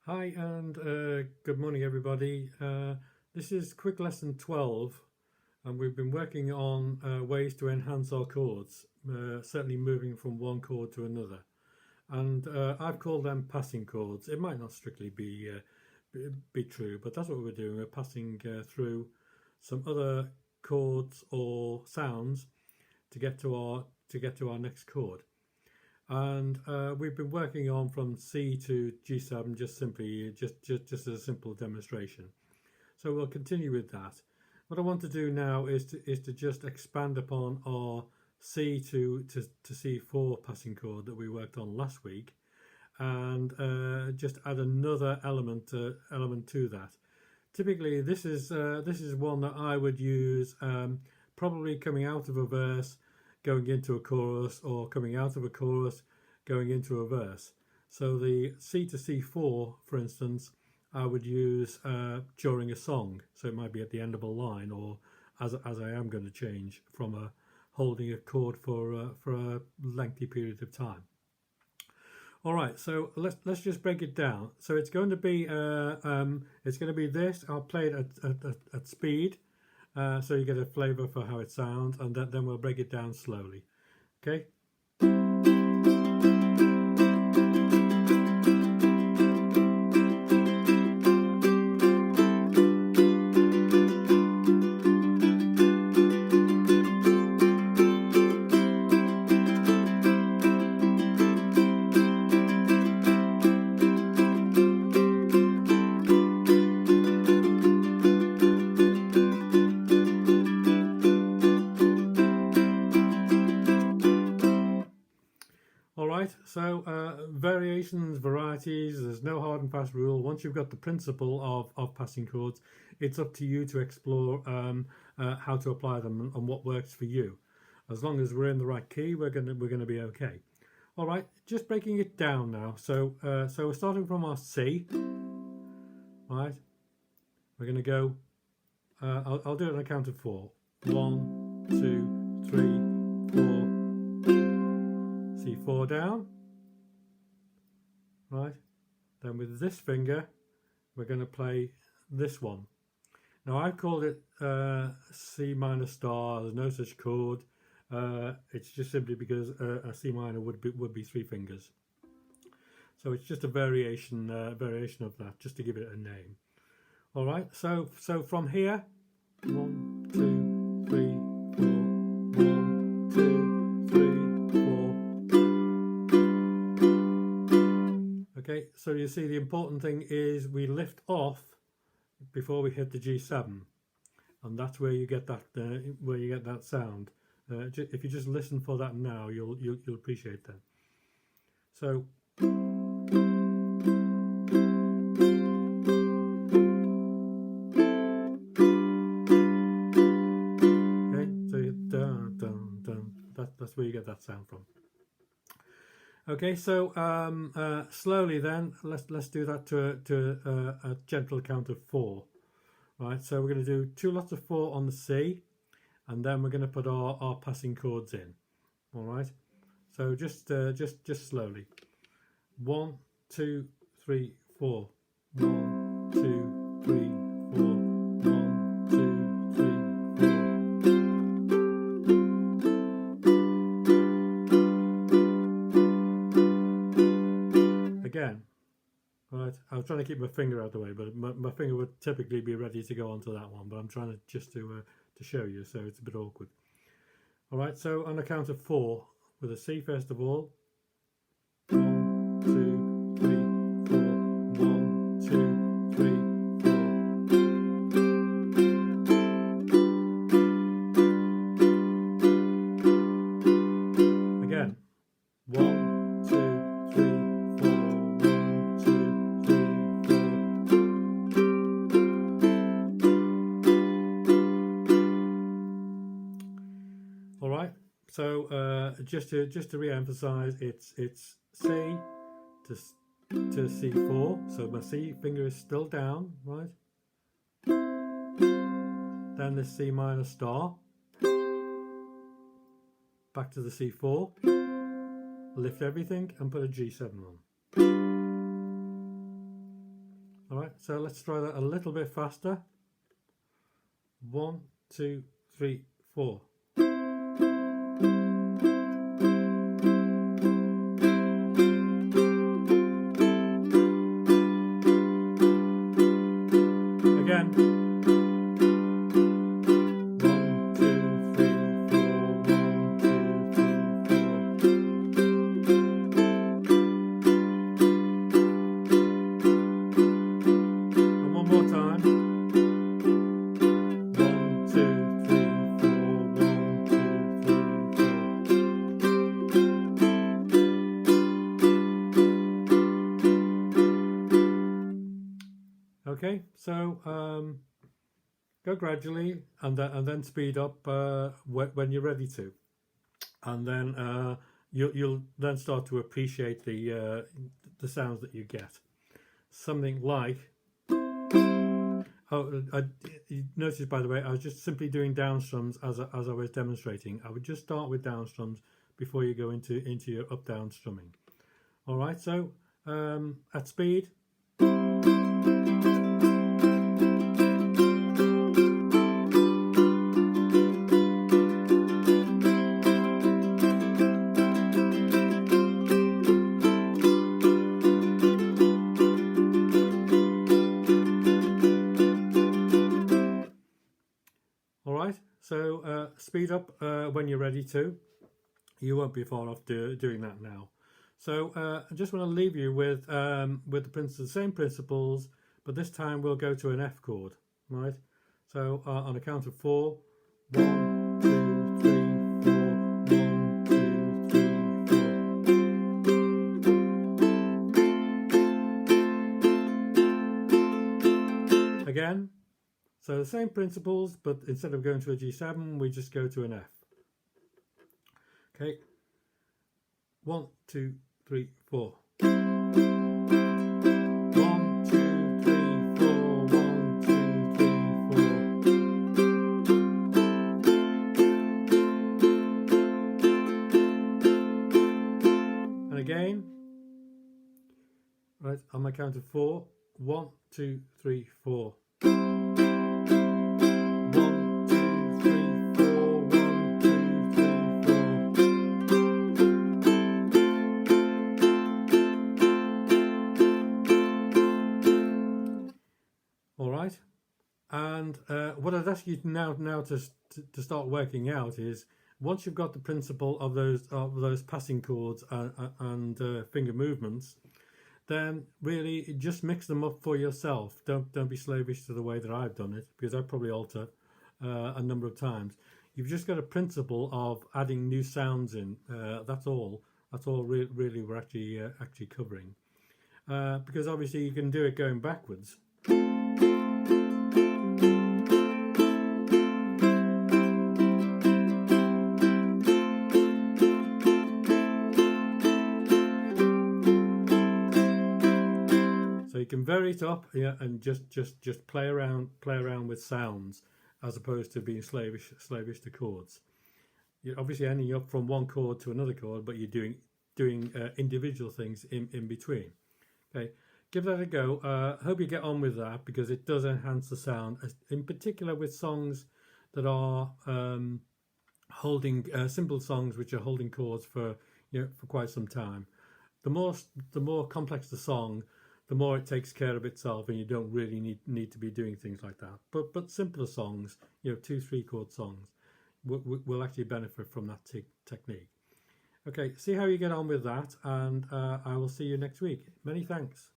Hi and good morning everybody. This is quick lesson 12 and we've been working on ways to enhance our chords, certainly moving from one chord to another. And I've called them passing chords. It might not strictly be true, but that's what we're doing. We're passing through some other chords or sounds to get to our next chord. And we've been working on from C to G7 just as a simple demonstration. So we'll continue with that. What I want to do now is to just expand upon our C to C4 passing chord that we worked on last week, and just add another element to that. Typically, this is one that I would use probably coming out of a verse, going into a chorus, or coming out of a chorus, going into a verse. So the C to C4, for instance, I would use during a song. So it might be at the end of a line, or as I am going to change from holding a chord for a lengthy period of time. All right, so let's just break it down. So it's going to be this. I'll play it at speed. So you get a flavour for how it sounds, and then we'll break it down slowly. Okay? So variations, varieties, there's no hard and fast rule. Once you've got the principle of passing chords, it's up to you to explore how to apply them and what works for you. As long as we're in the right key, we're gonna be okay. All right, just breaking it down now. So we're starting from our C. All right, we're gonna go. I'll do it on a count of 4. 1, 2, 3, 4. C4 down. Right, then with this finger we're going to play this one. Now I've called it C minor star. There's no such chord. It's just simply because a C minor would be 3 fingers. So it's just a variation of that, just to give it a name. All right, so from here, 1, 2, 3, 4. 1, 2, 3. Okay, so you see the important thing is we lift off before we hit the G7, and that's where you get that sound. If you just listen for that now, you'll appreciate that. So okay, so you dun dun dun. That's where you get that sound from. Okay, so slowly then, let's do that to a gentle count of 4. Right, so we're going to do 2 lots of 4 on the C, and then we're going to put our passing chords in. All right, so just slowly. 1, 2, 3, 4. 1, 2, 3, 4. 1, 2, 3, 4. Again, right, I was trying to keep my finger out of the way, but my finger would typically be ready to go onto that one, but I'm trying to just to show you, so it's a bit awkward. All right, so on the count of 4 with a C first of all. 1, 2, 3, 4. 1, 2, 3, 4. Again. 1, 2, 3, 4. 1, 2, 3, 4. All right. So just to re-emphasize, it's C to C4. So my C finger is still down, right? Then the C minor star. Back to the C4. Lift everything and put a G7 on. All right, so let's try that a little bit faster. 1, 2, 3, 4. Again. 1, 2, 3, 4. 1, 2, 3, 4. And one more time. 1, 2, 3, 4. 1, 2, 3, 4. Okay, so go gradually and then speed up when you're ready to, and then you'll then start to appreciate the sounds that you get. Something like, you notice, by the way, I was just simply doing down strums as I was demonstrating. I would just start with down strums before you go into your up down strumming. All right, so at speed. So speed up when you're ready to. You won't be far off doing that now. So I just want to leave you with the same principles, but this time we'll go to an F chord, right? So on a count of 4, 1, 2, 3, 4. 1, 2, 3, 4. Again. So the same principles, but instead of going to a G7, we just go to an F. Okay. 1, 2, 3, 4. 1, 2, 3, 4. 1, 2, 3, 4. And again. Right, on my count of 4. 1, 2, 3, 4. All right, and what I'd ask you now to start working out is, once you've got the principle of those passing chords and finger movements, then really just mix them up for yourself. Don't be slavish to the way that I've done it, because I probably alter a number of times. You've just got a principle of adding new sounds in. That's all. That's all really we're actually covering, because obviously you can do it going backwards. So you can vary it up, yeah, and just play around with sounds, as opposed to being slavish to chords. You're obviously ending up from one chord to another chord, but you're doing individual things in between. Okay, give that a go. Hope you get on with that, because it does enhance the sound, in particular with songs that are holding simple songs which are holding chords for quite some time. The more complex the song, the more it takes care of itself, and you don't really need to be doing things like that. But simpler songs, 2-3 chord songs, will actually benefit from that technique. Okay, see how you get on with that, and I will see you next week. Many thanks.